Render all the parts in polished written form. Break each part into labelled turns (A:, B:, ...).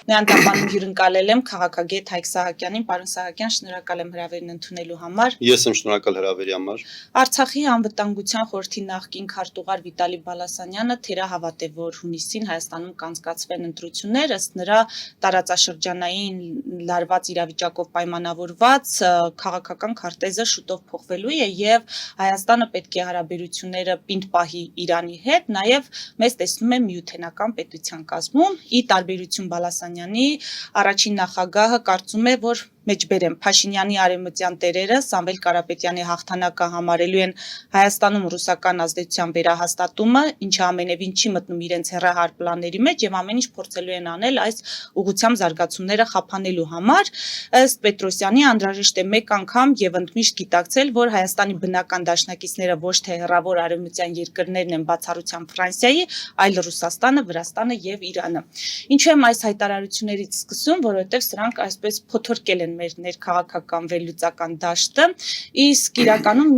A: Նեանտապանում հյուրընկալել եմ քաղաքագետ Հայկ Սահակյանին, պարոն Սահակյան, շնորհակալ եմ հրավերն ընդունելու համար։
B: Ես եմ շնորհակալ հրավերի համար։
A: Արցախի անվտանգության խորհրդի նախկին քարտուղար Վիտալի Բալասանյանը թերահավատ է, որ հունիսին Հայաստանում կանցկացվեն ընտրություններ, ըստ նրա տարածաշրջանային լարված իրավիճակով պայմանավորված քաղաքական քարտեզը շուտով փոխվելու է եւ Հայաստանը պետք է հարաբերությունները պինդ պահի Իրանի հետ, նաեւ մեզ տեսնում է միութենական պետության կազմում, ի տարբերություն Բալասանյանի առաջին նախագահը կարծում է, որ մեջբերեմ Փաշինյանի արևմտյան տերերը Սամվել Կարապետյանի հաղթանակը համարելու են Հայաստանում ռուսական ազդեցության վերահաստատումը, ինչը ամենևին չի մտնում իրենց հեռահար պլանների մեջ եւ ամեն ինչ փորձելու են անել այս ուղղությամբ զարգացումները խափանելու համար։ Ըստ Պետրոսյանի անհրաժեշտ է մեկ անգամ եւ ընդմիշտ գիտակցել, որ Հայաստանի բնական դաշնակիցները ոչ թե հեռավոր արևմտյան երկրներն են բացառությամբ Ֆրանսիայի, այլ Ռուսաստանը, Վրաստանը եւ Իրանը։ Ինչու եմ այս հայտարարություններից սկսում, որովհետեւ սրանք այսպես փոթորկել են մեր ներքաղաքական վերլուծական դաշտը, իսկ իրականում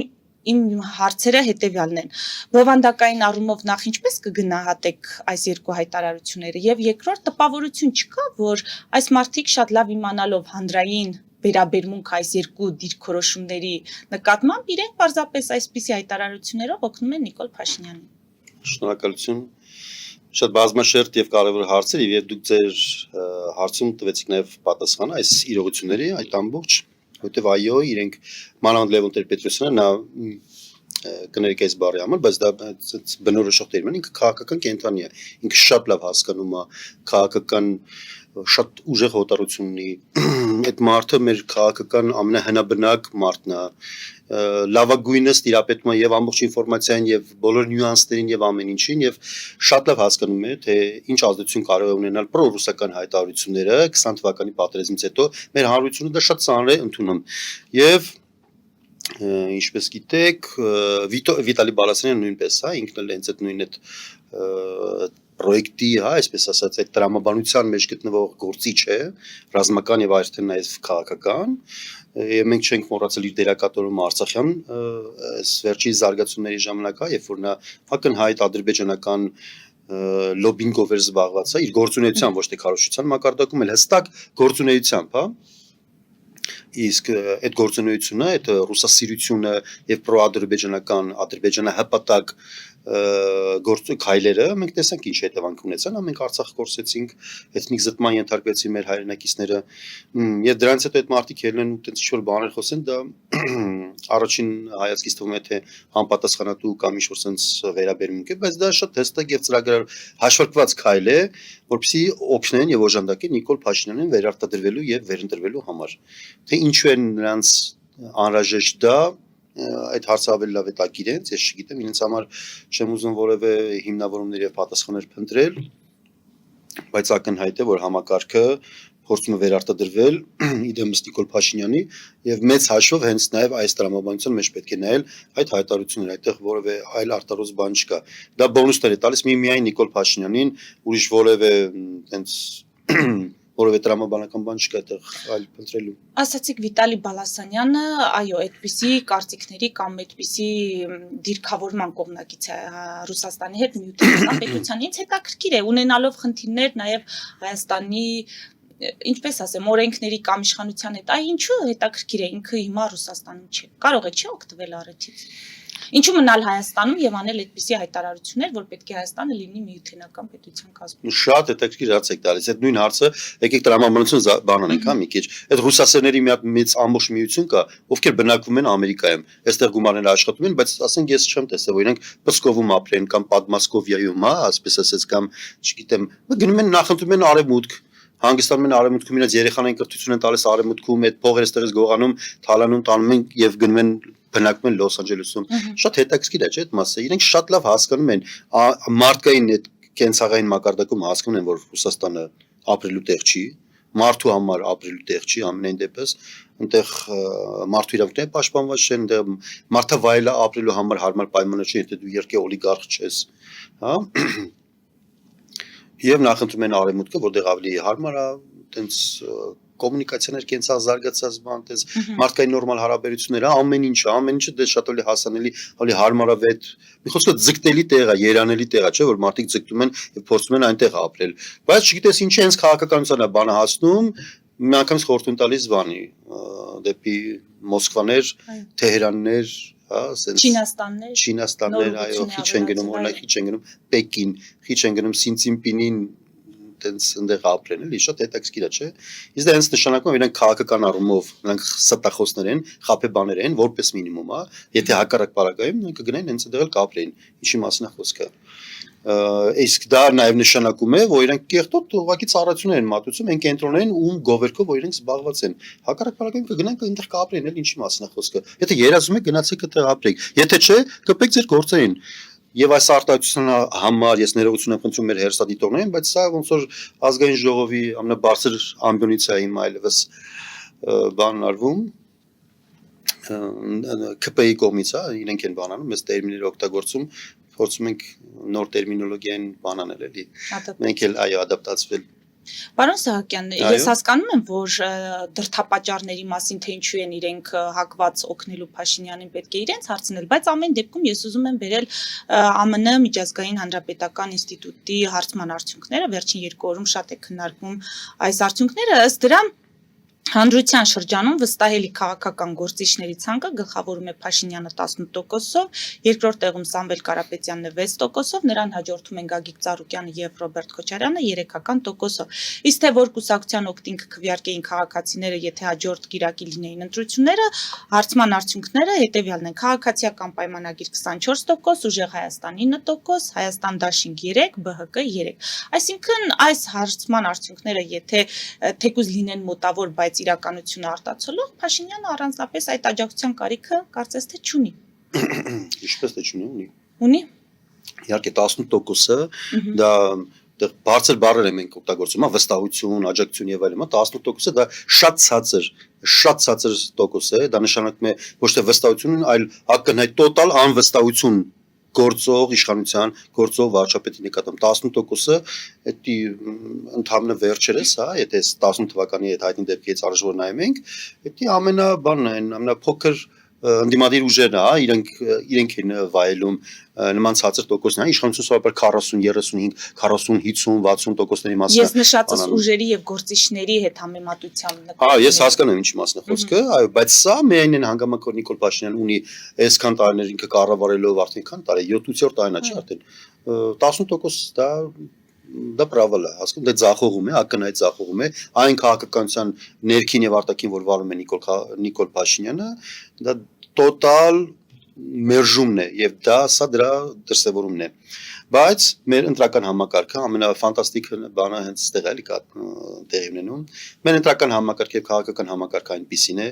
A: իմ հարցերը հետևյալն են. բովանդակային առումով նախ ինչպես կգնահատեք այս երկու հայտարարությունները եւ երկրորդ տպավորություն չկա, որ այս մարդիկ շատ լավ իմանալով հանրային վերաբերմունք այս երկու դիրքորոշումների նկատմամբ իրենք պարզապես այսպիսի հայտարարություններով օգնում են Նիկոլ Փաշինյանին։
B: Շնորհակալություն։ Շատ բազմաշերտ եւ կարեւոր հարցեր եւ դուք ձեր հարցում տվեցիք նաեւ պատասխանը այս իրողությունների այդ ամբողջ, որտեւ այո, իրենք մանավանդ Լևոն Տեր-Պետրոսյանը նա կներեք այս բառի համար, բայց դա բնորոշող տերմին, ինքը քաղաքական կենտրոնի է, ինքը շատ լավ հասկանում է քաղաքական շատ ուժեղ հոտառություն ունի, այդ մարդը մեր քաղաքական ամենահնաբնակ մարդն է, լավագույնս տիրապետում է եւ ամբողջ ինֆորմացիային եւ բոլոր նյուանսներին եւ ամեն ինչին եւ շատ լավ հասկանում է թե ինչ ազդեցություն կարող է ունենալ պրոռուսական հայտարարությունները 20 թվականի պատերազմից հետո մեր հանրությունը դա շատ ծանր է ընդունում եւ ինչպես գիտեք Վիտալի Բալասանյանը նույնպես հա ինքն էլ հենց այդ նույն այդ պրոյեկտի, հա, այսպես ասած, այդ տրամաբանության մեջ գտնվող գործիչ է, ռազմական եւ այլն նաեւ քաղաքական, եւ մենք չենք մոռացել իր դերակատարումը Արցախյան այս վերջի զարգացումների ժամանակ, հա, երբ որ նա ակնհայտ ադրբեջանական լոբինգով էր զբաղված, հա, իր գործունեության ոչ թե քարոզչության մակարդակում, այլ հստակ գործունեությամբ, հա իսկ այդ գործունեությունը, այդ ռուսասիրությունը եւ պրոադրբեջանական ադրբեջանահպատակ քայլերը մենք տեսանք ինչ հետևանք ունեցան, մենք Արցախ կորսեցինք, էթնիկ զտման ենթարկվեցին մեր հայրենակիցները եւ դրանից հետո այդ մարդիկ ելնեն ու տենց ինչ-որ բաներ խոսեն, դա առաջին հայացքից թվում է թե անպատասխանատու կամ ինչ-որ sense վերաբերմունք է, բայց դա շատ հստակ եւ ծրագրար հաշվարկված քայլ է, որպեսզի օգնեն եւ օժանդակեն Նիկոլ Փաշինյանին վերարտադրվելու եւ վերընտրվելու համար։ Թե ինչու են նրանց անհրաժեշտ դա այդ հարցը ավելի լավ է տակ իրենց, ես չգիտեմ, իրենց համար չեմ ուզում որևէ հիմնավորումներ եւ պատասխաններ փնտրել, բայց ակնհայտ է, որ համակարգը փորձում է վերարտադրվել իդեմս Նիկոլ Փաշինյանի եւ մեծ հաշվով հենց նաեւ այս տրամաբանության մեջ պետք է նայել այդ հայտարարությունները, այդտեղ որևէ այլ արտարոց բան չկա։ Դա բոնուսներ է տալիս միայն Նիկոլ Փաշինյանին, ուրիշ որևէ հենց որովհետեւ տրամաբանական բան չկա այդտեղ այլ փնտրելու։
A: Ասացիք Վիտալի Բալասանյանը, այո, այդպիսի կարծիքների կամ այդպիսի դիրքավորման կողմնակից է Ռուսաստանի հետ միութենական պետության։ Ինձ հետաքրքիր է ունենալով խնդիրներ նաև Հայաստանի, ինչպես ասեմ, օրենքների կամ իշխանության հետ, ինչու հետաքրքիր է ինքը հիմա Ռուսաստանում չէ։ Կարող է չի օգտվել առիթից։ Ինչու մնալ Հայաստանում եւ անել այդպիսի հայտարարություններ, որ պետք է Հայաստանը լինի միութենական պետության կազմում։
B: Շատ հետաքրքիր հարց եք տալիս։ Այդ նույն հարցը եկեք տրամաբանություն բանանենք, հա, մի քիչ։ Այդ ռուսասերների մի հատ մեծ ամբողջ միություն կա, ովքեր բնակվում են Ամերիկայում։ Այստեղ գումարները աշխատում են, բայց ասենք ես չեմ տեսել, որ իրենք Պսկովում ապրեն կամ Պատմասկովիայում, հա, ասես ասած կամ, չգիտեմ, գնում են նախընտրում են արևմուտք, հանգստանում են արևմուտքում, իրենց երեխաներին կրթություն են տալիս արևմուտքում, այդ փողերը ստեղից գողանում, թալանում, տանում են եւ գնում են բնակվում են Լոս Անջելեսում։ Շատ հետաքրքիր է, չէ՞, այդ մասը։ Իրենք շատ լավ հասկանում են մարդկային այդ կենցաղային մակարդակում հասկանում են, որ Ռուսաստանը ապրելու տեղ չի, մարդու համար ապրելու տեղ չի, ամենայն դեպս, այնտեղ մարդու իրավունքները պաշտպանված չեն, այնտեղ մարդավայելը ապրելու համար հարմար պայմաններ չեն, եթե դու երկե օլիգարխ չես, հա։ Եվ նախընտրում են արևմուտքը, որտեղ ավելի հարմար է, տենց կոմունիկացիաներ կենցաղ զարգացած բան, դες մարդկային նորմալ հարաբերությունները, ամեն ինչը դες շատ ավելի հասանելի, ավելի հարմարավետ, մի խոսքով ձգտելի տեղ է, երանելի տեղ է, չէ՞ որ մարդիկ ձգտում են եւ փորձում են այնտեղ ապրել։ Բայց չգիտես ինչի հենց քաղաքականության է բանը հասնում, մի անգամից խորհուրդ տալիս բանի դեպի Մոսկվաներ, Թեհրաններ, հա, ասենց Չինաստաններ, այո, քիչ են գնում, օրինակ քիչ են գնում Պեկին, քիչ են գնում Սինցինպինին տենց այնտեղ ապրեն, էլի շատ հետաքրքիր է, չէ՞։ Իսկ դա հենց նշանակում է իրենք քաղաքական առումով, նրանք ստախոսներ են, խաբեբաներ են, որպես մինիմում, հա, եթե հակառակ պարագայում նրանք կգնային հենց այնտեղ էլ կապրեին։ Ինչի մասին է խոսքը։ Իսկ դա նաև նշանակում է, որ իրենք կեղտոտ ուղղակի ծառայություններ են մատուցում այն կենտրոններին, ում գովերքով որ իրենք զբաղված են։ Հակառակ պարագայում կգնանք այնտեղ կապրեին, էլ ինչի մասին է խոսքը։ Եթե երազում եք գնացեք այդտեղ ապրեք։ Եթե չէ, կպեք ձեր գործերին։ Եվ այս արտահայտության համար ես ներողություն եմ խնդրում մեր հերոստատիտողներին, բայց սա ոնց որ ազգային ժողովի ամենաբարձր ամբիոնից է իմ այլևս բանն արվում ԿՊ-ի կողմից, հա, իրենք են բան անում, մեծ տերմիններ օգտագործում, փորձում ենք նոր տերմինոլոգիային բան անել, էլի։ Մենք էլ այո ադապտացվել։
A: Պարոն Սահակյան, ես հասկանում եմ, որ դրդապատճառների մասին թե ինչու են իրենք հակված օգնելու Փաշինյանին պետք է իրենց հարցնել, բայց ամեն դեպքում ես ուզում եմ բերել ԱՄՆ միջազգային հանրապետական ինստիտուտի հարցման արդյունքները, վերջին 2 օրում շատ է քննարկվում այս արդյունքները, ըստ դրա Հանրության շրջանում վստահելի քաղաքական գործիչների ցանկը գլխավորում է Փաշինյանը 18%-ով, երկրորդ տեղում Սամվել Կարապետյանն է 6%-ով, նրան հաջորդում են Գագիկ Ծառուկյանը եւ Ռոբերտ Քոչարյանը 3%-ով։ Իսկ թե որ կուսակցության օգտին կքվեարկեին քաղաքացիները, եթե հաջորդ գիրակի լինեին ընտրությունները, հարցման արդյունքները հետեւյալն են. քաղաքացիական պայմանագիր 24%, ուժեղ Հայաստան 9%, Հայաստան դաշինք 3%, ԲՀԿ 3%։ Այսինքն այս հարցման արդյունքները, եթե թեկուզ լինեն մոտավոր, բայց իրականությունը արտացոլող, Փաշինյանը առանձնապես այդ աջակցության կարիքը կարծես թե չունի։
B: Ինչպես թե չունի, ունի։
A: Ունի։
B: Իհարկե 18% դա բարձր բառեր են մենք օգտագործում, հա, վստահություն, աջակցություն եւ այլն, 18% դա շատ ցածր տոկոս է, դա նշանակում է ոչ թե վստահություն, այլ ակնհայտ տոտալ անվստահություն գործող իշխանության, գործող վարչապետի նկատմամբ 18%-ը դա ընդհանուր վերջերս, հա, եթե 18 թվականի այդ հայտնի դեպքից առաջ որ նայում ենք, դա ամենաբանն է, ամենափոքր ընդդիմադիր ուժերն է, հա, իրենք են վայելում նման ցածր տոկոսն է, իշխանություն սովորաբար 40, 35, 40, 50, 60%-ների մասը։
A: Ես նշածս ուժերի եւ գործիչների հետ համեմատությամբ
B: նկատում։ Հա, ես հասկանում եմ ինչի մասն է խոսքը, այո, բայց սա միայն են հանգամանք որ Նիկոլ Փաշինյանն ունի այսքան տարիներ ինքը կառավարելով արդեն քան տարի, 7-րդ տարին է, չէ՞ արդեն 18% դա պրավալ է, հասկանում, դա ձախողում է, ակնհայտ ձախողում է, այն քաղաքականության ներքին եւ արտաքին որ վարում է Նիկոլ Փաշինյանը, դա տոտալ մերժումն է եւ դա սա դրա դրսեւորումն է։ Բայց մեր ընտրական համակարգը ամենաֆանտաստիկ բանը հենց այդտեղ էլի կա տեղի ունենում։ Մեր ընտրական համակարգը եւ քաղաքական համակարգը այնպիսին է,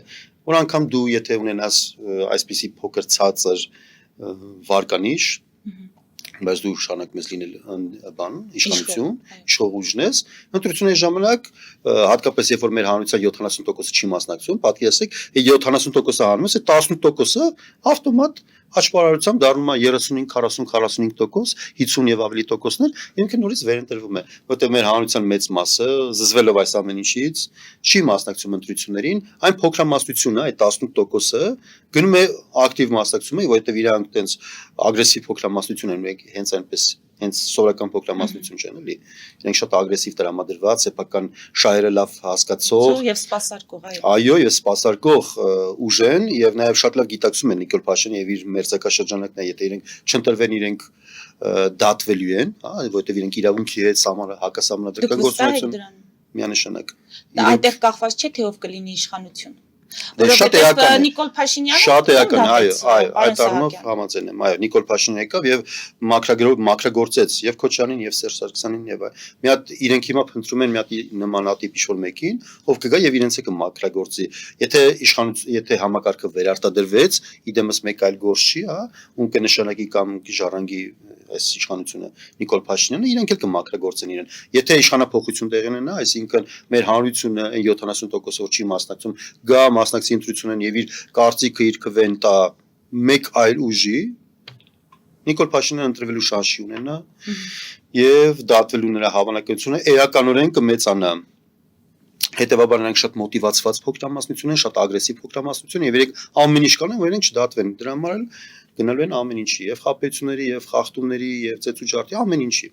B: որ անգամ դու եթե ունենաս այսպիսի փոքր ցածր վարկանիշ, բայց դու շարունակում ես լինել բան, իշխանություն, իշխող ուժն ես, ընտրությունների ժամանակ հատկապես երբ որ մեր հանրության 70%-ը չի մասնակցում, պատկերացրեք, 70%-ը հանում ես, 18%-ը ավտոմատ աճպարարությամբ դառնում է 35-40-45%, 50 եւ ավելի տոկոսներ, ինքը նորից վերընտրվում է, որտեղ մեր հանրության մեծ մասը զզվելով այս ամեն ինչից չի մասնակցում ընտրություններին, այն փոքրամասնությունը, այդ 18%-ը գնում է ակտիվ մասնակցում է, որովհետեւ իրանք տենց ագրեսիվ փոքրամասնություն են, հենց այնպես հենց սովորական փոքրամասնություն չեն, էլի։ Իրենք շատ ագրեսիվ տրամադրված, սեփական շահերը լավ հասկացող
A: եւ սպասարկող,
B: այո, եւ սպասարկող ուժ են եւ նաեւ շատ լավ գիտակցում են Նիկոլ Փաշինյանը եւ իր մերձակաշրջանակն է, եթե իրենք չընտրվեն, իրենք դատվելու են, հա, որովհետեւ իրենք իրավունքի հետ հակասահմանադրական գործունեություն միանշանակ։
A: Այդտեղ կախված չէ թե ով կլինի իշխանություն։
B: Դե շատ էական
A: Նիկոլ Փաշինյանը
B: շատ էական, այո, այդ առումով համաձայն եմ, այո, Նիկոլ Փաշինյանը եկավ եւ մաքրագործեց եւ Քոչարյանին եւ Սերժ Սարգսյանին եւ մի հատ իրենք հիմա փնտրում են մի հատ նմանատիպ ինչ-որ մեկին, ով կգա եւ իրենց է կմաքրագործի։ Եթե համակարգը վերարտադրվեց, իդեմս մեկ այլ գործ չի, հա, ում կնշանակի կամ կժառանգի այս իշխանությունը Նիկոլ Փաշինյանը, իրենք էլ կմաքրագործեն իրեն։ Եթե իշխանափոխություն տեղի ունենա, այսինքն մեր հանրությունը 70%-ով չի մասնակցում, գա մասնակցի ընտրությունն եւ իր կարծիքը իր քվեն տա մեկ այլ ուժի, Նիկոլ Փաշինյանը ընտրվելու շանս չի ունենա եւ դատվելու նրա հավանականությունը էականորեն կմեծանա։ Հետևաբար նրանք շատ մոտիվացված փոքրամասնություն են, շատ ագրեսիվ փոքրամասնություն եւ իրենք ամեն ինչ կանեն, որ իրենք չդատվեն։ Դրա համար էլ գնալու են ամեն ինչի, եւ խաբեցությունների, եւ խախտումների, եւ ծեծուճարտի ամեն ինչի։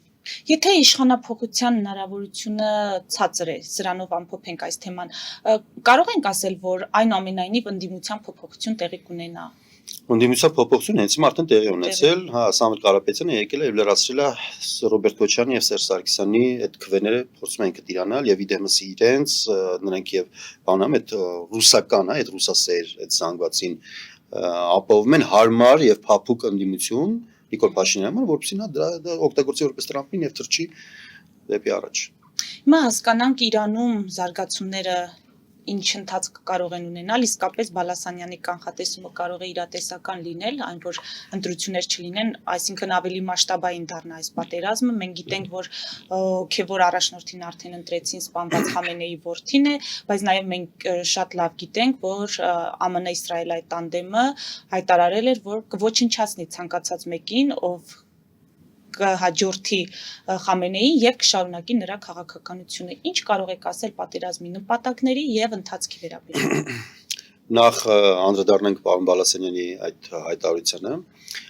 A: Եթե իշխանափոխության հնարավորությունը ցածր է, սրանով ամփոփենք այս թեման, կարող ենք ասել, որ այնուամենայնիվ ընդդիմության փոփոխություն տեղի կունենա։
B: Ընդդիմության փոփոխությունը հենց հիմա արդեն տեղի ունեցել, հա, Սամվել Կարապետյանը եկել է եւ լրացրել է Ռոբերտ Քոչարյանի եւ Սերժ Սարգսյանի այդ քվեները փորձում են կտիրանալ եւ իդեմս իրենց նրանք եւ բանամ այդ ռուսական, այդ ռուսասեր այդ զանգվածին ապահովում են հարմար եւ փափուկ ընդդիմություն Նիկոլ Փաշինյանը, որովհետեւ նա դա օգտագործի որպես տրամպլին եւ թռչի դեպի առաջ։
A: Հիմա հասկանանք Իրանում զարգացումները ինչ ընթացք կարող են ունենալ, իսկապես Բալասանյանի կանխատեսումը կարող է իրատեսական լինել, այն որ ընտրություններ չլինեն, այսինքն ավելի մասշտաբային դառնա այս պատերազմը։ Մենք գիտենք, որ հոգևոր առաջնորդին արդեն ընտրեցին, սպանված Խամենեի որդին է, բայց նաև մենք շատ լավ գիտենք, որ ԱՄՆ-Իսրայելայի տանդեմը հայտարարել էր, որ կոչնչացնի ցանկացած մեկին, ով կհաջորդի Խամենեի եւ կշարունակի նրա քաղաքականությունը։ Ինչ կարող եք ասել պատերազմի նպատակների եւ ընթացքի վերաբերյալ։
B: Նախ անդրադառնանք պարոն Բալասանյանի այդ հայտարարությանը։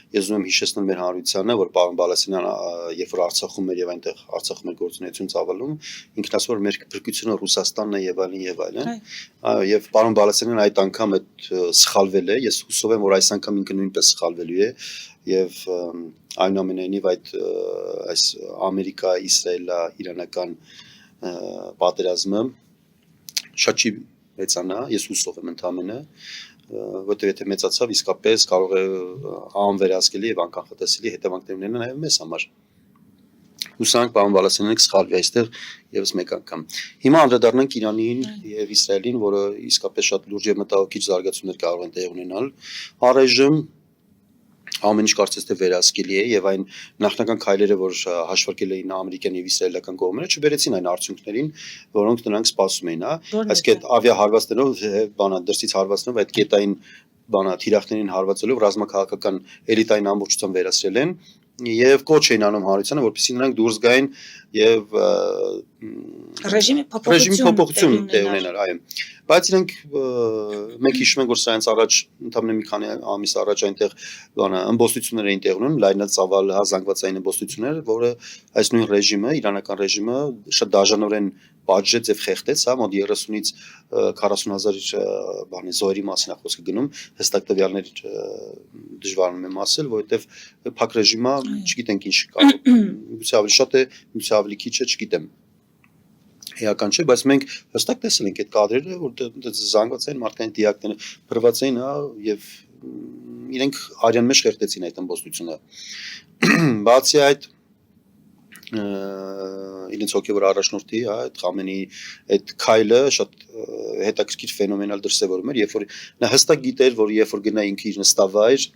B: Ես ուզում եմ հիշեցնել մեր հանրությանը, որ պարոն Բալասանյանը երբ որ Արցախում էր եւ այնտեղ Արցախում էր գործունեություն ծավալում, ինքն ասում որ մեր փրկությունը Ռուսաստանն է եւ այլն եւ այլն։ Այո, եւ պարոն Բալասանյանը այդ անգամ այդ սխալվել է։ Ես հուսով եմ, որ այս անգամ ինքը նույնպես սխալվելու է եւ այնուամենայնիվ այս Ամերիկա-Իսրայելա-իրանական պատերազմը շատ չի մեծանա, ես հուսով եմ ընդամենը, որտեղ եթե մեծացավ իսկապես կարող է անվերահսկելի եւ անկանխատեսելի հետևանքներ ունենա նաեւ մեզ համար։ Հուսանք պարոն Բալասանյանը կսխալվի այստեղ եւս մեկ անգամ։ Հիմա անդրադառնանք Իրանին եւ Իսրայելին, որը իսկապես շատ լուրջ եւ մտահոգիչ զարգացումներ կարող են տեղի ունենալ։ Առայժմ ամեն ինչ կարծես թե վերահսկելի է եւ այն նախնական քայլերը, որ հաշվարկել էին ամերիկյան եւ իսրայելական կողմերը, չբերեցին այն արդյունքներին, որոնք նրանք սպասում էին, հա։ Այսինքն ավիահարվածներով, բանա դրսից հարվածներով այդ կետային բանա թիրախներին հարվածելով ռազմաքաղաքական էլիտային ամբողջությամբ վերացրել են եւ կոչ էին անում հանրությանը, որպեսզի նրանք դուրս գային եւ
A: ռեժիմի
B: փոփոխություն տեղ ունենար, այո։ Բայց իրենք մենք հիշում ենք, որ սրանց առաջ ընդամենը մի քանի ամիս առաջ այնտեղ բանը ըմբոստություններ էին տեղ ունենում, լայնածավալ զանգվածային ըմբոստություններ, որը այս նույն ռեժիմը, իրանական ռեժիմը շատ դաժանորեն պատժեց եւ խեղդեց, հա, մոտ 30-ից 40,000 բանի զոհերի մասին է խոսքը գնում, հստակ տվյալներ դժվարանում եմ ասել, որովհետեւ փակ ռեժիմը չգիտենք ինչ կարող, միգուցե ավելի շատ է, միգուցե ավելի քիչ է, չգիտեմ։ Էական չէ, բայց մենք հստակ տեսել ենք այդ կադրերը, որ զանգվածային մարդկային դիակները փրված էին, հա, եւ իրենք արյան մեջ խեղդեցին այդ ըմբոստությունը։ Բացի այդ իրենց հոգևոր առաջնորդի, հա, այդ Խամենեի այդ քայլը շատ հետաքրքիր ֆենոմենալ դրսևորում էր, երբ որ նա հստակ գիտեր, որ երբ որ գնա ինքը իր նստավայր,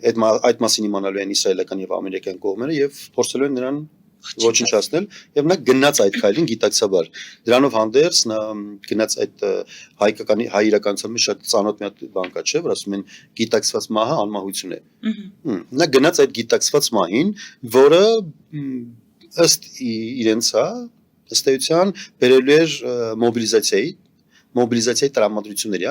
B: այդ մասին իմանալու են իսրայելական եւ ամերիկյան կողմերը եւ փորձելու են նրան ոչնչացնել եւ նա գնաց այդ քայլին գիտակցաբար դրանով հանդերձ նա գնաց այդ հայկական հայ իրականության մեջ շատ ծանոթ մի հատ բան կա չէ որ ասում են գիտակցված մահը անմահություն է նա գնաց այդ գիտակցված մահին որը ըստ իրենց հա ըստ էության բերելու էր մոբիլիզացիայի տրամադրությունների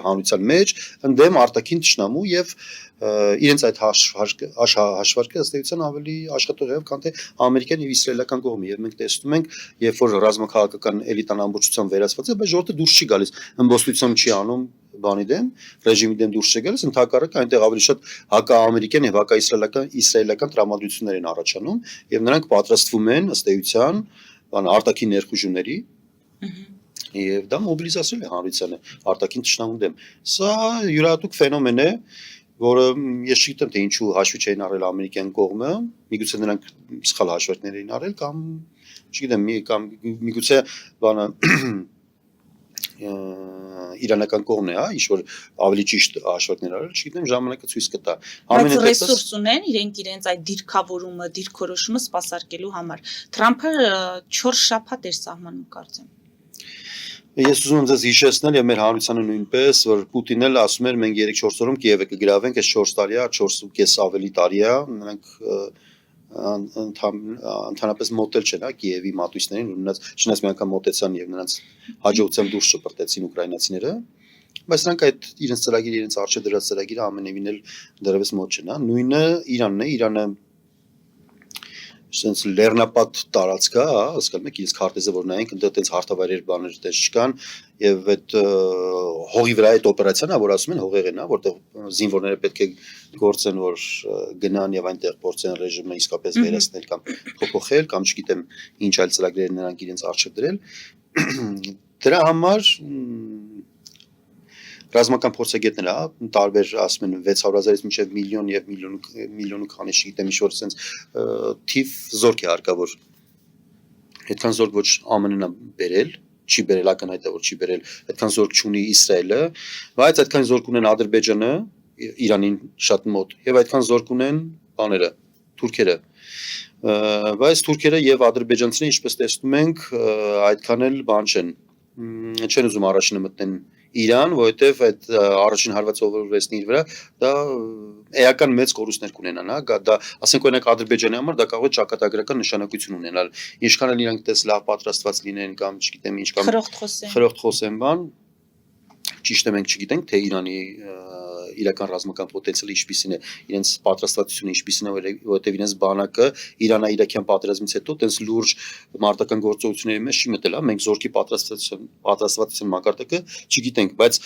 B: հանրության մեջ ընդդեմ արտաքին թշնամու եւ իրենց այդ հաշվարկը ըստ էության ավելի աշխատող է քան թե ամերիկյան եւ իսրայելական կողմը եւ մենք տեսնում ենք երբ որ ռազմաքաղաքական էլիտան ամբողջությամբ վերացված է բայց ժողովուրդը դուրս չի գալիս ըմբոստություն չի անում բանի դեմ ռեժիմի դեմ դուրս չի գալիս ընդհակառակը այնտեղ ավելի շատ հակաամերիկյան եւ հակաիսրայելական տրամադրություններ են առաջանում եւ նրանք պատրաստվում են ըստ էության արտաքին ներխուժումների եւ դա մոբիլիզացիա է հանրությանը արտաքին թշնամու դեմ սա յուրահատուկ ֆենոմեն է որը ես չգիտեմ թե ինչու հաշվի չէին առել ամերիկյան կողմը միգուցե նրանք սխալ հաշվարկներ էին արել կամ չգիտեմ միգուցե բանը իրանական կողմն է, հա, ինչ որ ավելի ճիշտ հաշվարկներ արել, չգիտեմ, ժամանակը ցույց կտա։
A: Բայց ռեսուրս ունեն իրենց այդ դիրքավորումը, դիրքորոշումը սպասարկելու համար։ Թրամփը 4 շաբաթ էր սահմանում, կարծեմ։
B: Ես ուզում եմ ձեզ հիշեցնել եւ մեր հանրությանը նույնպես, որ Պուտինն էլ ասում էր մենք 3-4 օրում Կիևը կգրավենք, այս 4 տարի է, 4.5 ավելի տարի է, նրանք ընդհանրապես մոտել չեն, Կիևի մատույցներին, ու նրանց չնայած մի անգամ մոտեցան եւ նրանց հաջողությամբ դուրս շպրտեցին ուկրաինացիները, բայց նրանք այդ իրենց ծրագիրը, իրենց արժե դրած ծրագիրը ամենևին էլ դեռևս մոտ չեն, նույնը Իրանն է, Իրանը sense լեռնապատ տարածք է, հասկանում եք, իրենց քարտեզը որ նայենք, այնտեղ տենց հարթավայրեր բաներ դες չկան եւ այդ հողի վրա այդ օպերացիան, որ ասում են հողեղեն, որտեղ զինվորները պետք է գործեն, որ գնան եւ այնտեղ փորձեն ռեժիմը իսկապես վերացնել կամ փոփոխել, կամ չգիտեմ ինչ այլ ծրագրեր նրանք իրենց արժե դրել։ Դրա համար ռազմական փորձագետները, տարբեր ասում են 600,000-ից մինչև միլիոն եւ միլիոն ու քանի չգիտեմ ինչ-որ sense թիվ զորք է հարկավոր։ Այդքան զորք ոչ ԱՄՆ-ն է բերել, չի բերել ակնհայտ է որ չի բերել, այդքան զորք չունի Իսրայելը, բայց այդքան զորք ունեն Ադրբեջանը, Իրանին շատ մոտ, եւ այդքան զորք ունեն բաները, թուրքերը։ Բայց թուրքերը եւ ադրբեջանցիները, ինչպես տեսնում ենք, այդքան էլ բան չեն ուզում առաջինը մտնեն Իրան, որովհետև այդ առաջին հարվածը ովորվեցնի իր վրա, դա էական մեծ կորուստներ կունենան, դա ասենք օրինակ Ադրբեջանի համար դա կարող է ճակատագրական նշանակություն ունենալ։ Ինչքան էլ իրանք դες լավ պատրաստված լինեն կամ չգիտեմ ինչ կամ խրոխտ խոսեն բան, ճիշտ է մենք չգիտենք թե Իրանի իրական ռազմական պոտենցիալը ինչպիսին է, իրենց պատրաստվածությունը ինչպիսին է, որովհետև իրենց բանակը Իրան-Իրաքյան պատերազմից հետո տենց լուրջ մարտական գործողությունների մեջ չի մտել, մենք զորքի պատրաստվածության մակարդակը չգիտենք, բայց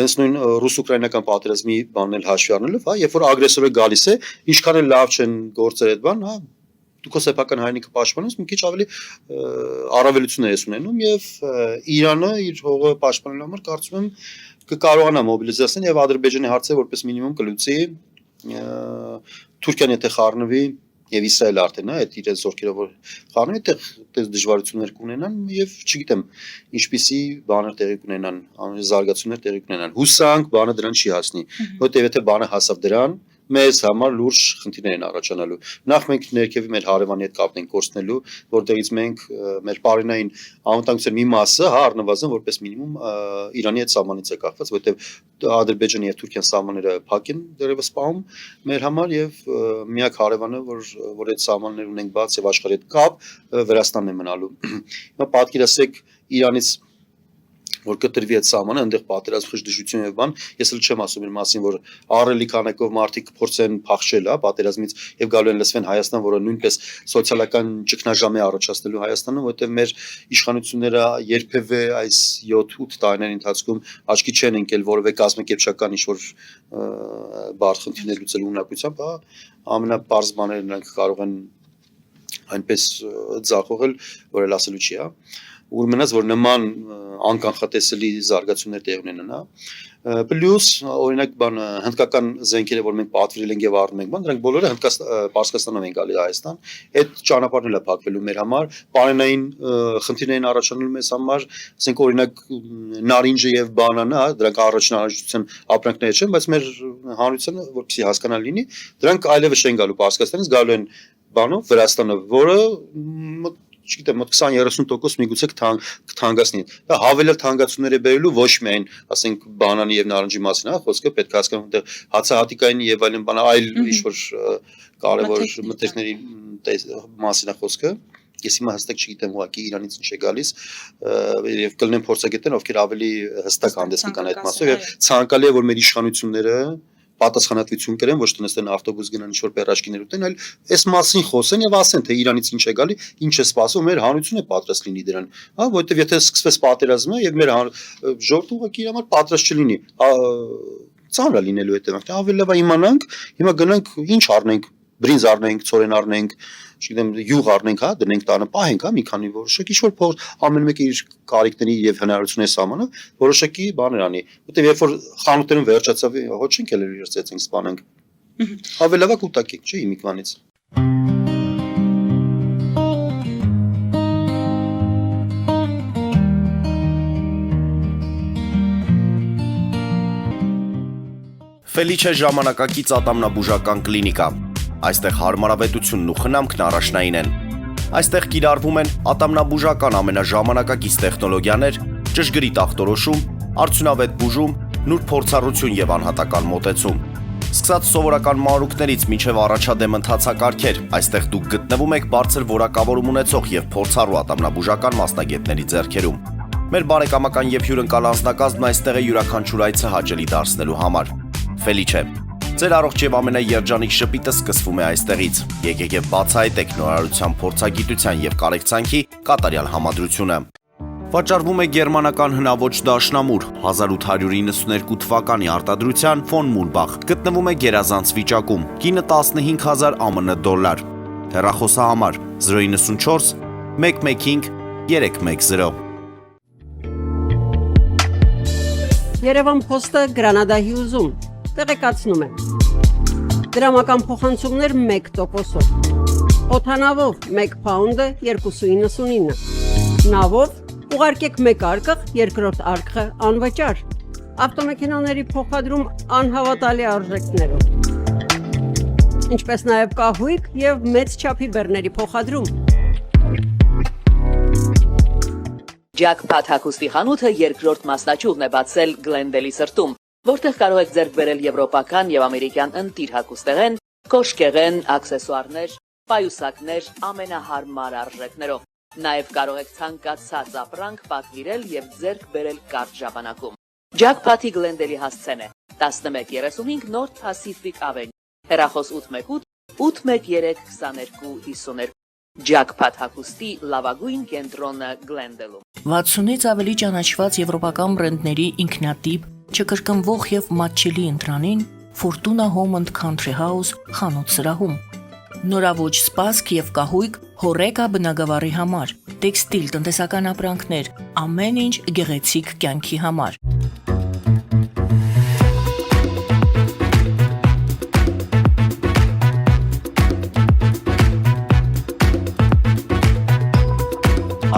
B: հենց նույն ռուս-ուկրաինական պատերազմի բանն էլ հաշվի առնելով, երբ որ ագրեսորը գալիս է, ինչքան էլ լավ չեն գործեր այդ բան, դու քո սեփական հայրենիքը պաշտպանում ես, մի քիչ ավելի առավելություններ ես ունենում եւ Իրանը իր հողը պաշտպանելու համար կարծում եմ կկարողանա մոբիլիզացնել եւ Ադրբեջանի հարցը որպես մինիմում կլուծի Թուրքիան եթե խառնվի եւ Իսրայելը արդեն այդ իրենց զորքերով որ խառնվի այդտեղ դժվարություններ կունենան եւ չգիտեմ ինչպիսի բաներ տեղի կունենան զարգացումներ տեղի կունենան հուսանք բանը դրան չի հասնի որտեղ եթե բանը հասավ դրան մեզ համար լուրջ խնդիրներ են առաջանալու նախ մենք ներքևի մեր հարևանի հետ կապն ենք կորցնելու որտեղից մենք մեր բարենային անվտանգության մի մասը առնվազն որպես մինիմում Իրանի հետ սահմանից է կախված որտեղ Ադրբեջանի եւ Թուրքիան սահմանները փակ են դեռևս պահում մեր համար եւ միակ հարևանը որ այդ սահմաններ ունենք բաց եւ աշխարհի հետ կապ Վրաստանն է մնալու հիմա պատկերացրեք Իրանից որ կտրվի այդ սահմանը, այնտեղ պատերազմ խժդժություն եւ բան, ես էլ չեմ ասում իր մասին, որ առելի քանակով մարդիկ փորձեն փախչել, պատերազմից եւ գալու են լսվեն Հայաստան, որը նույնպես սոցիալական ճգնաժամ է առաջացնելու Հայաստանում, որտեղ մեր իշխանությունները երբևէ այս 7-8 տարիների ընթացքում աչքի չեն ընկել որևէ կազմակերպչական ինչ-որ բարդ խնդիրներ լուծելու ունակությամբ, ամենապարզ բաները նրանք կարող են այնպես ձախողել, որ էլ ասելու չի, ու մնաց որ նման անկանխատեսելի զարգացումներ տեղ ունենան, պլյուս օրինակ բան հնդկական զենքերը որ մենք պատվիրել ենք եւ առնում ենք, դրանք բոլորը Պարսկաստանով են գալի Հայաստան, այդ ճանապարհն էլ է փակվելու մեր համար, պարենային խնդիրներ են առաջանալու մեզ համար, ասենք օրինակ նարինջը եւ բանանը, դրանք առաջին անհրաժեշտության ապրանքներ չեն, բայց մեր հանրությանը որպեսզի հասկանալ լինի, դրանք այլևս չեն գալու Պարսկաստանից, գալու են բանով Վրաստանով, որը չգիտեմ, մոտ 20-30% միգուցե կթանկացնի։ Դա հավելյալ թանկացումներ է բերելու ոչ միայն, ասենք, բանանի եւ նարնջի մասին, խոսքը պետք է հասկանալ, որտեղ հացահատիկային եւ այլն բան, այլ ինչ-որ կարևոր մթերքների մասին է խոսքը։ Ես հիմա հստակ չգիտեմ ուղղակի Իրանից ինչ է գալիս եւ կլինեն փորձագետներ, ովքեր ավելի հստակ հանդես կգան այդ մասով եւ ցանկալի է որ մեր իշխանությունները պատասխանատվություն կրեն, ոչ թե նստեն ավտոբուս գնան ինչ-որ պերաշկիներ ուտեն, այլ այս մասին խոսեն եւ ասեն, թե Իրանից ինչ է գալի, ինչ է սպասում, մեր հանրությունը պատրաստ լինի դրան, որովհետեւ եթե սկսվեց պատերազմը եւ մեր ժողովուրդը ուղղակի իր համար պատրաստ չլինի, ծանր է լինելու հետեւանքները, ավելի լավ է իմանանք, հիմա գնանք ինչ առնենք, բրինձ առնենք, ցորեն առնենք, չգիտեմ, յուղ առնենք, դնենք տանը, պահենք, մի քանի որոշակ, ինչ-որ փող ամեն մեկը իր կարիքների եւ հնարավորությունների սահմանով որոշակի բաներ անի, որտեղ երբ որ խանութներում վերջացավ, ոչ ենք էլ իրացեցինք սպանենք։ Ավելի լավ է կուտակենք, չէ՞, իմիկվանից։
C: Ֆելիչե ժամանակակից ատամնաբուժական կլինիկա։ Այստեղ հարմարավետությունն ու խնամքն առաջնային են։ Այստեղ կիրառվում են ատամնաբուժական ամենաժամանակակից տեխնոլոգիաներ, ճշգրիտ ախտորոշում, արդյունավետ բուժում, նուրբ փորձառություն եւ անհատական մոտեցում։ Սկսած սովորական մանրուքներից մինչև առաջադեմ ընթացակարգեր, այստեղ դուք գտնվում եք բարձր որակավորում ունեցող եւ փորձառու ատամնաբուժական մասնագետների ձեռքերում։ Մեր բարեկամական եւ հյուրընկալ անձնակազմն այստեղ է յուրաքանչյուր այցը հաճելի դարձնելու համար։ Ֆելիչե, ձեր առողջ եւ ամենաերջանիկ շպիտը սկսվում է այստեղից։ Եկեք եւ բացահայտեք նորարարության փորձագիտության եւ կարեկցանքի կատարյալ համադրությունը։ Վաճառվում է գերմանական հնաոճ դաշնամուր 1892 թվականի արտադրության ֆոն Մուլբախ, գտնվում է գերազանց վիճակում, կինը 15,000 ԱՄՆ դոլար, հեռախոսահամար 094 115 310։
D: Երևան փոստը Գրանադա Հյուզում, տեղեկացնում եմ, դրամական փոխանցումներ 1%-ով, օդանավով 1 փաունդը 2.99, նավով ուղարկեք մեկ արկղ, երկրորդ արկղը անվճար, ավտոմեքենաների փոխադրում անհավատալի արժեքներով, ինչպես նաև կահույք և մեծ չափի բեռների փոխադրում։
E: Ջաքփաթ հագուստի խանութը երկրորդ մասնաճյուղն է բացել Գլենդելի սրտում, որտեղ կարող եք ձեռք բերել եվրոպական և ամերիկյան ընտիր հագուստեղեն, կոշկեղեն, աքսեսուարներ, պայուսակներ ամենահարմար արժեքներով։ Նաև կարող եք ցանկացած ապրանք պատվիրել եւ ձեռք բերել կարճ ժամանակում։ Ջաքփաթի Գլենդելի հասցեն է 1135 North Pacific Avenue, հեռախոս 818 813 2252։ Ջաքփաթ հագուստի լավագույն կենտրոնը Գլենդելում։
F: 60-ից ավելի ճանաչված եվրոպական բրենդների ինքնատիպ, չկրկնվող եւ մատչելի ընտրանին Fortuna Home and Country House խանութ սրահում։ Նորավոճ սպասք եւ կահույք հորեկա բնագավառի համար, տեքստիլ տնտեսական ապրանքներ, ամեն ինչ գեղեցիկ կյանքի համար։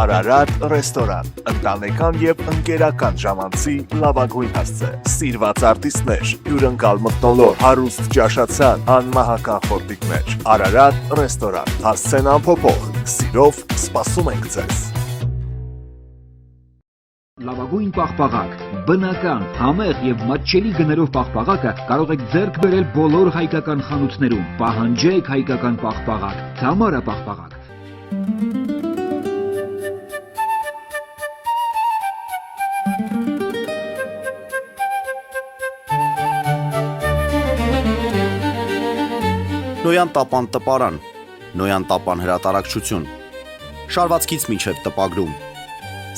G: Արարատ ռեստորան, ընտանեկան եւ ընկերական ժամանցի լավագույն հասցե, սիրված արտիստներ, հյուրընկալ մթնոլորտ, հարուստ ճաշացան, անմահական խորտիկներ, Արարատ ռեստորան, հասցեն անփոփոխ, սիրով սպասում ենք ձեզ։
H: Լավագույն պաղպաղակ, բնական, համեղ եւ մատչելի գներով պաղպաղակը կարող եք ձեռք բերել բոլոր հայկական խանութներում։ Պահանջեք հայկական պաղպաղակ, Թամարա պաղպաղակ։
C: Նոյան տապան տպարան, Նոյան տապան հրատարակչություն, շարվածքից մինչև տպագրում,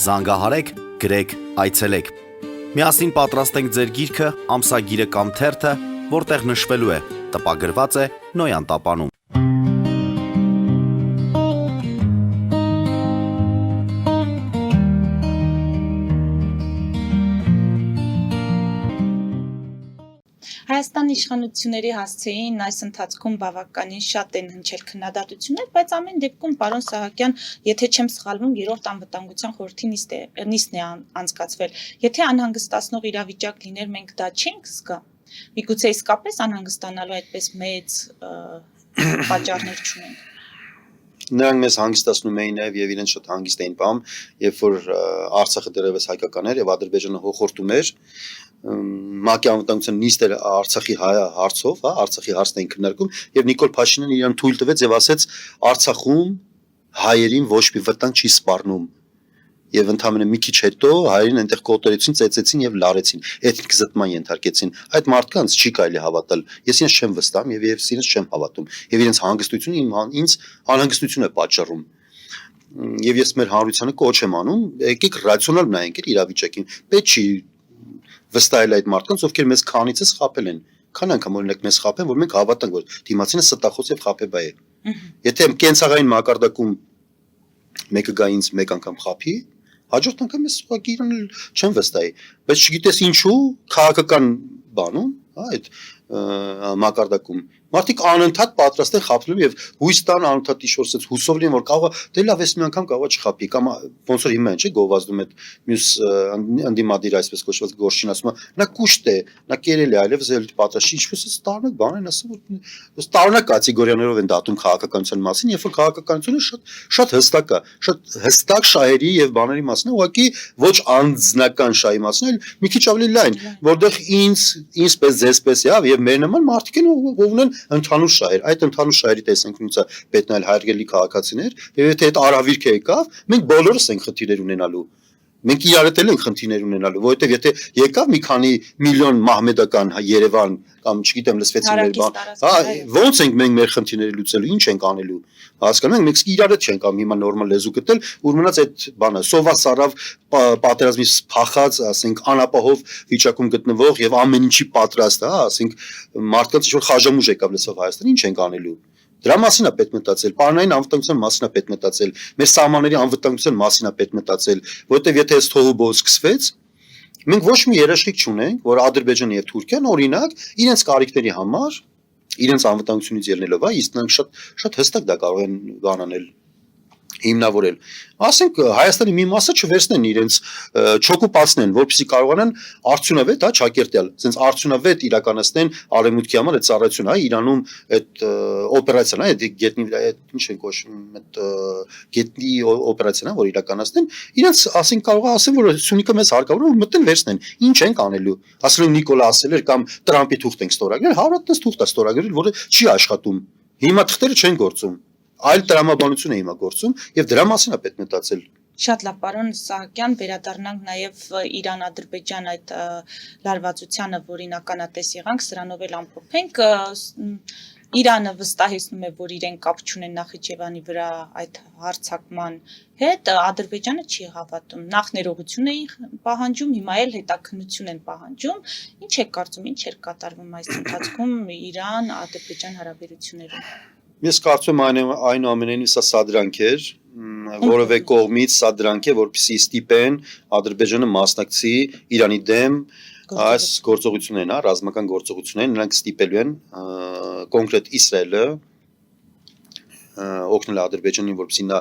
C: զանգահարեք, գրեք, այցելեք, միասին պատրաստենք ձեր գիրքը, ամսագիրը կամ թերթը, որտեղ նշվելու է, տպագրված է Նոյան տապանում։
A: Հայաստանի իշխանությունների հասցեին այս ընթացքում բավականին շատ են հնչել քննադատություններ, բայց ամեն դեպքում պարոն Սահակյան, եթե չեմ սխալվում, երրորդ անվտանգության խորհրդի նիստն է անցկացվել։ Եթե անհանգստացնող իրավիճակ լիներ, մենք դա չենք զգա։ Միգուցե իսկապես անհանգստանալու այդպես մեծ պատճառներ չունենք։
B: Նրանք մեզ հանգստացնում էին եւ իրենց շատ հանգիստ էին պահում, երբ որ Արցախը դեռևս հայկական էր եւ Ադրբեջանը հոխորտում էր, ՄԱԿ-ի անվտանգության նիստը Արցախի հարցով, հա, Արցախի հարցն էին քննարկում եւ Նիկոլ Փաշինյանը իրեն թույլ տվեց եւ ասեց Արցախում հայերին ոչ մի վտանգ չի սպառնում։ Եվ ընդամենը մի քիչ հետո հայերին այնտեղ կոտորեցին, ծեծեցին եւ լարեցին, էթնիկ զտման ենթարկեցին։ Այդ մարդկանց չի կարելի հավատալ։ Ես ինձ չեմ վստահում եւ ինձ չեմ հավատում։ Եվ իրենց հանգստությունը ինձ անհանգստություն է պատճառում։ Եվ ես մեր հանրությանը կոչ եմ անում, եկեք ռացիոնալ նայենք այդ իրավիճակին։ Պետք չի վստահել այդ մարդկանց, ովքեր մեզ քանիցս խաբել են։ Քան անգամ օրինակ մեզ խաբեն, որ մենք հավատանք, որ դիմացինը ստախոս եւ խաբեբայ է։ Եթե կենցաղային մակարդակում մեկը գա ինձ մեկ անգամ խաբի, հաջորդ անգամ ես ուղղակի իրան չեմ վստահի, բայց չգիտես ինչու քաղաքական բանում, հա, այդ մակարդակում մարդիկ անընդհատ պատրաստ են խաբելու եւ հույս տան անընդհատ իշորսից հուսով լինեն որ կարող դե լավ էս մի անգամ կարող չխաբի կամ ոնց որ հիմա չէ գովազդում այդ մյուս անդիմադիր այսպես կոչված գործին ասում նա կուշտ է նա կերել է այլևս էլ պատրաստ ինչպես է տարօրինակ բան են ասում որ տարօրինակ կատեգորիաներով են դատում քաղաքականության մասին երբ որ քաղաքականությունը շատ հստակ է շատ հստակ շահերի եւ բաների մասին է ուղղակի ոչ անձնական շահի մասին այլ մի քիչ ավելի լայն որտեղ ինձ պես ձեզ պես է եւ մեր նման մարդիկ են ով ունեն ընդհանուր շահեր։ Այդ ընդհանուր շահերի տեսանկյունից է պետք նայել հարգելի քաղաքացիներ, եւ եթե այդ արհավիրքը եկավ, մենք բոլորս ենք խնդիրներ ունենալու։ Մենք իրար հետ ենք խնդիրներ ունենալու, որովհետեւ եթե եկավ մի քանի միլիոն մահմեդական Երևան կամ չգիտեմ լսվեցին մեր բան, ո՞նց ենք մենք մեր խնդիրները լուծելու, ինչ ենք անելու։ Հասկանում եք, մենք իրար հետ չենք կամ հիմա նորմալ լեզու գտել, որ մնաց այդ բանը, սովասարավ պատերազմից փախած, ասենք անապահով վիճակում գտնվող եւ ամեն ինչի պատրաստ, ասենք մարդկանց ինչ որ խաժամուժ եկավ լսով Հայաստան, ինչ ենք անելու։ Դրա մասին է պետք մտածել, պարոնային անվտանգության մասին է պետք մտածել, մեր սահմանների անվտանգության մասին է պետք մտածել, որովհետև եթե այս թողուբոզ սկսվեց, մենք ոչ մի երաշխիք չունենք, որ Ադրբեջանը եւ Թուրքիան օրինակ իրենց կարիքների համար, իրենց անվտանգությունից ելնելով, իսկ նրանք շատ հստակ դա կարող են բանանել հիմնավորել։ Ասենք Հայաստանի մի մասը չվերցնեն իրենց չոկուպացնեն, որպեսզի կարողանան արդյունավետ, ճակերտյալ, ասենց արդյունավետ իրականացնեն արևմուտքի համար այդ ծառայությունը, Իրանում այդ օպերացիան, այդ գետնի այդ ինչ են կոչվում, այդ գետնի օպերացիան, որ իրականացնեն, իրենց ասենք կարող է ասեն, որ Սյունիքը մեզ հարկավոր է, մտեն վերցնեն։ Ինչ ենք անելու։ Ասել են Նիկոլա ասել էր կամ Տրամպի թուղթ ենք ստորագրել, հարատնես թուղթ է ստորագրել, որը չի աշխատում։ Հիմա թղթերը չեն գործում։ Այլ տրամաբանություն է հիմա գործում եւ դրա մասին է պետք մտածել։
A: Շատ լավ, պարոն Սահակյան, վերադառնանք նաև Իրան-Ադրբեջան այդ լարվածությանը, որին ականատես եղանք, սրանով էլ ամփոփենք։ Իրանը վստահեցնում է, որ իրեն կապ չունեն Նախիջևանի վրա այդ հարձակման հետ, Ադրբեջանը չի հավատում։ Նախ ներողություն էին պահանջում, հիմա էլ հետաքննություն են պահանջում։ Ինչ եք կարծում, ինչ էր կատարվում այս ընթացքում Իրան-Ադրբեջան հարաբերություններում։
B: Ես կարծում եմ այնուամենայնիվ սա սադրանք էր, որևէ կողմից սադրանք է, որպեսզի ստիպեն Ադրբեջանը մասնակցի Իրանի դեմ այս գործողություններին, ռազմական գործողություններին, նրանք ստիպելու են կոնկրետ Իսրայելը օգնել Ադրբեջանին, որպեսզի նա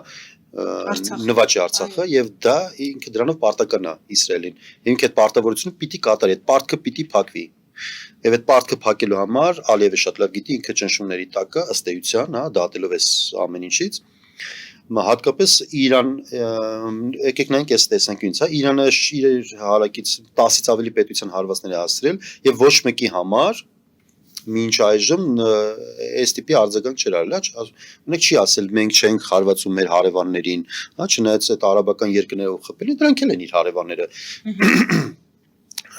B: նվաճի Արցախը եւ դա ինքը դրանով պարտական է Իսրայելին։ Ինքը այդ պարտավորությունը պիտի կատարի, այդ պարտքը պիտի փակվի։ Եվ այդ պարտքը փակելու համար Ալիևը շատ լավ գիտի ինքը ճնշումների տակը ըստ էության, դատելով էս ամեն ինչից, հատկապես Իրան, եկեք նայենք այս տեսանկյունից, Իրանը իր հարակից 10-ից ավելի պետության հարվածներ է հասցրել եւ ոչ մեկի համար մինչ այժմ այս տիպի արձագանք չէր արել, ունեք չի ասել մենք չենք հարվածում մեր հարևաններին, չնայած այդ արաբական երկրներով խփել են, դրանք էլ են իր հարևանները։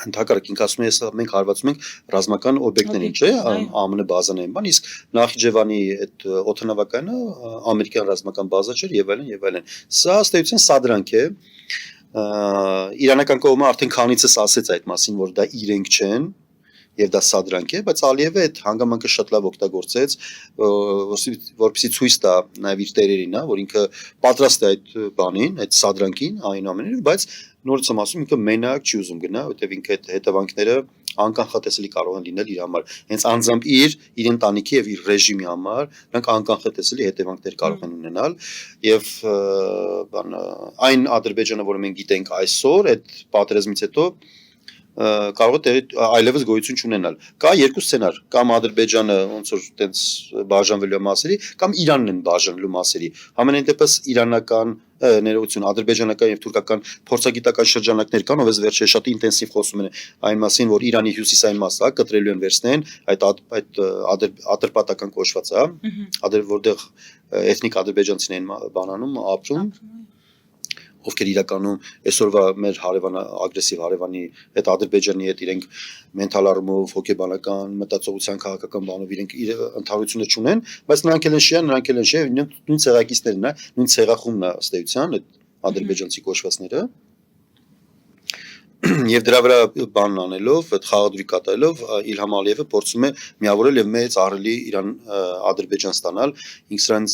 B: Ընդհակառակ ինք ասում է, մենք հարվածում ենք ռազմական օբյեկտներին, չէ՞, ԱՄՆ բազաներին, բան, իսկ Նախիջևանի այդ օդանավակայանը ամերիկյան ռազմական բազա չէր եւ այլն եւ այլն։ Սա ըստ էության սադրանք է։ Իրանական կողմը արդեն քանիցս ասեց այդ մասին, որ դա իրենք չեն եւ դա սադրանք է, բայց Ալիևը այդ հանգամանքը շատ լավ օգտագործեց, որպեսզի ցույց տա նաեւ իր տերերին, որ ինքը պատրաստ է այդ բանին, այդ սադրանքին, այնուամենայնիվ, բայց նորից եմ ասում, ինքը մենակ չի ուզում գնա, որտեղ ինքը այդ հետևանքները անկանխատեսելի կարող են լինել իր համար։ Հենց անձամբ իր ընտանիքի եւ իր ռեժիմի համար նրանք անկանխատեսելի հետևանքներ կարող են ունենալ եւ այն Ադրբեջանը, որը մենք գիտենք այսօր, այդ պատերազմից հետո կարող է այլևս գոյություն չունենալ։ Կա երկու սցենար, կամ Ադրբեջանը ոնց որ տենց բաժանվելու մասերի, կամ Իրանն են բաժանելու մասերի։ Համենայն դեպս իրանական ներողություն, ադրբեջանական եւ թուրքական փորձագիտական շրջանակներ կան, ով էս վերջերս շատ ինտենսիվ խոսում են այն մասին, որ Իրանի հյուսիսային մասը կտրելու են վերցնեն այդ ադրբատական կոչված, որտեղ էթնիկ ադրբեջանցիներ են բանանում, ապրում, ովքեր իրականում այսօրվա մեր ագրեսիվ հարևանի այդ Ադրբեջանի հետ իրենք մենթալ առումով հոգեբանական մտածողության քաղաքական բանով իրենք ընդհանրությունը չունեն, բայց նրանք էլ են շիա, նրանք էլ են շիա, նույն ցեղակիցներն են, նույն ցեղախումբն է ըստ էության այդ ադրբեջանցի կոչվածները եւ դրա վրա բանն անելով, այդ խաղադրույք կատարելով Իլհամ Ալիևը փորձում է միավորել եւ մեծ ահռելի Իրան Ադրբեջան ստանալ, ինքս նրանց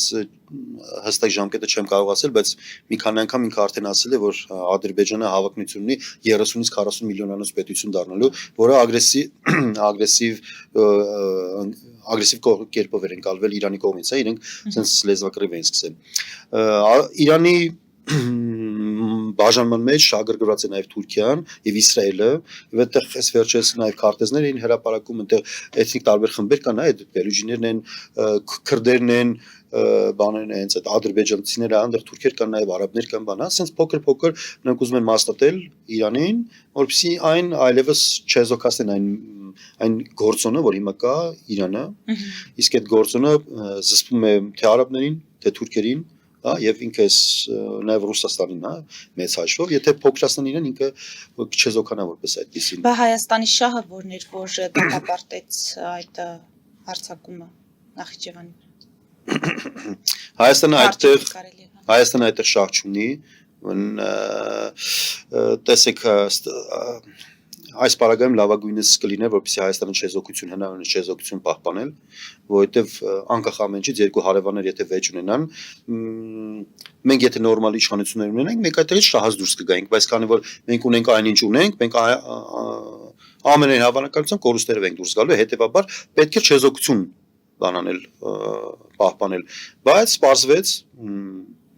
B: հստակ ժամկետը չեմ կարող ասել, բայց մի քանի անգամ ինքը արդեն ասել է, որ Ադրբեջանը հավակնություն ունի 30-ից 40 միլիոնանոց պետություն դառնալու, որը ագրեսիվ կերպով էր ընկալվել Իրանի կողմից, իրենք sense լեզվակռիվ են սկսել։ Իրանի բաժանման մեջ շահագրգռված է նաև Թուրքիան եւ Իսրայելը, եւ այդտեղ այս վերջերս նաև քարտեզներ էին հրապարակում, այնտեղ էթնիկ տարբեր խմբեր կան, այդ բելուջիներն են, քրդերն են, բաներն են, հենց այդ ադրբեջանցիները, այնտեղ թուրքեր կան, նաև արաբներ կան, բան, ասենց փոքր նրանք ուզում են մասնատել Իրանին, որովհետեւ այն այլևս չեզոքացնեն այն գործոնը, որ հիմա կա Իրանը, իսկ այդ գործոնը զսպում է թե արաբներին, թե թուրքերին, հա, եւ ինքը նաև Ռուսաստանին, հա, մեծ հաշվով, եթե փոքրացնեն իրեն, ինքը չեզոքանա որպես այդպեսին։
A: Բա Հայաստանի շահը որն էր, որ դատապարտեց այդ հարձակումը Նախիջևանի
B: Հայաստանը այդտեղ շահ չունի, տեսեք այս պարագայում լավագույնս կլիներ, որպեսզի Հայաստանը չեզոքություն հնարավորինս չեզոքություն պահպանել, որովհետև անկախ ամենից երկու հարևաններ եթե վեճ ունենան, մենք եթե նորմալ իշխանություններ ունենանք, մենք այդտեղից շահած դուրս կգայինք, բայց քանի որ մենք ունենք այնինչ ունենք, մենք ամենայն հավանականությամբ կորուստներով ենք դուրս գալու, հետևաբար պետք է չեզոքություն բանանել, պահպանել, բայց սպասվեց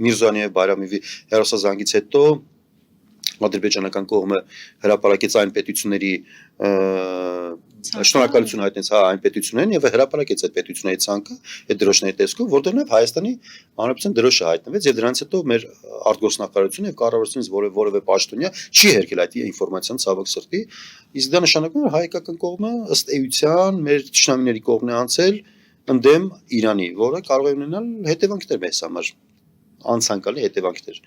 B: Միրզոյանի եւ Բայրամիևի հերոսազանգից հետո ադրբեջանական կողմը հրապարակեց այն պետությունների շնորհակալություն հայտնեց այն պետություններին եւ հրապարակեց այդ պետությունների ցանկը այդ դրոշների տեսքով, որտեղ նաեւ Հայաստանի հանրապետության դրոշը հայտնվեց եւ դրանից հետո մեր արտգործնախարարությունը եւ կառավարությունից որևէ պաշտոնյա չի հերքել այդ ինֆորմացիան ցավոք սրտի, իսկ դա նշանակում է որ հայկական կողմը ըստ էության մեր ճշնամիների կողմն է անցել ընդդեմ Իրանի, որը կարող է ունենալ հետևանքներ մեզ համար, անցանկալի հետևանքներ։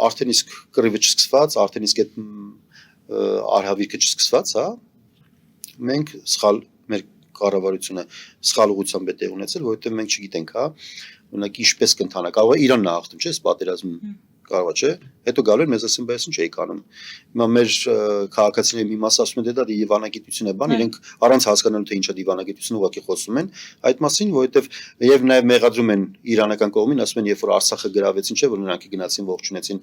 B: Արդեն իսկ կռիվը չսկսված, արդեն իսկ այդ արհավիրքը չսկսված, հա, մենք սխալ մեր կառավարությունը սխալ ուղղությամբ է տեղ ունեցել, որովհետև մենք չգիտենք, հա, օրինակ ինչպես կընթանա, կարող է Իրանն աղթում, չէ՞, պատերազմում կարող է, չէ՞, հետո գալու են մեզ ասեն, բայց ինչ էի կանում։ Հիմա մեր քաղաքացիների մի մասը ասում է դա դիվանագիտություն է, բան, իրենք առանց հասկանալու թե ինչ է դիվանագիտություն ուղղակի խոսում են այդ մասին, որովհետև եւ նաեւ մեղադրում են իրանական կողմին, ասում են, երբ որ Արցախը գրավեցին, չէ՞, որ նրանք գնացին ողջունեցին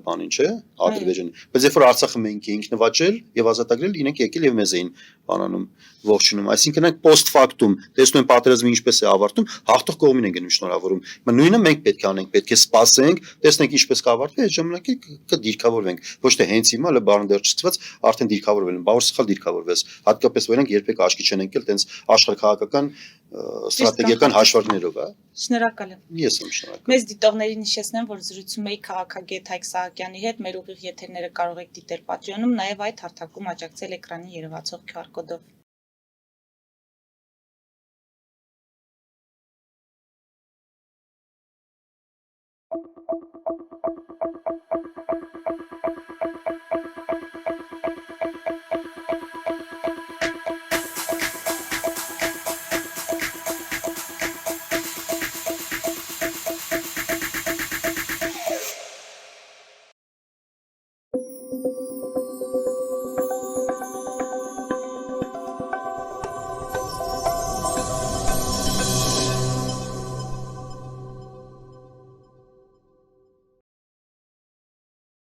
B: բանին, չէ՞, Ադրբեջանը, բայց երբ որ Արցախը մենք էինք նվաճել եւ ազատագրել, իրենք եկել եւ մեզ էին բանանում ողջունում, այսինքն նրանք post factum տեսնում են պատերազմը ինչպես է ավարտում, հաղթող կողմին են գնում շնորհավորում։ Հիմա նույնը մենք պետք է անենք, պետք է սպասենք, տեսնենք ինչպես կավարտվի, այդ ժամանակ կդիրքավորվենք։ Ոչ թե հենց հիմա լբարն դեռ չսկսված, արդեն դիրքավորվել են, բավարար սխալ դիրքավորվեց։ Հատկապես որ իրենք երբեք աչքի չեն ընկել տենց աշխարհքաղաքական ստրատեգիական հաշվարկներով, հա։
A: Շնորհակալ եմ։
B: Ես եմ շնորհակալ։
A: Մեզ դիտողներին հիշեցնեմ, որ զրուցում էի քաղաքագետ Հայկ Սահակյանի հետ, մեր ուղիղ եթերները կարող եք դիտել Patreon-ում, նաև այդ հարթակում աջակցել էկրանին երևացող QR կոդով։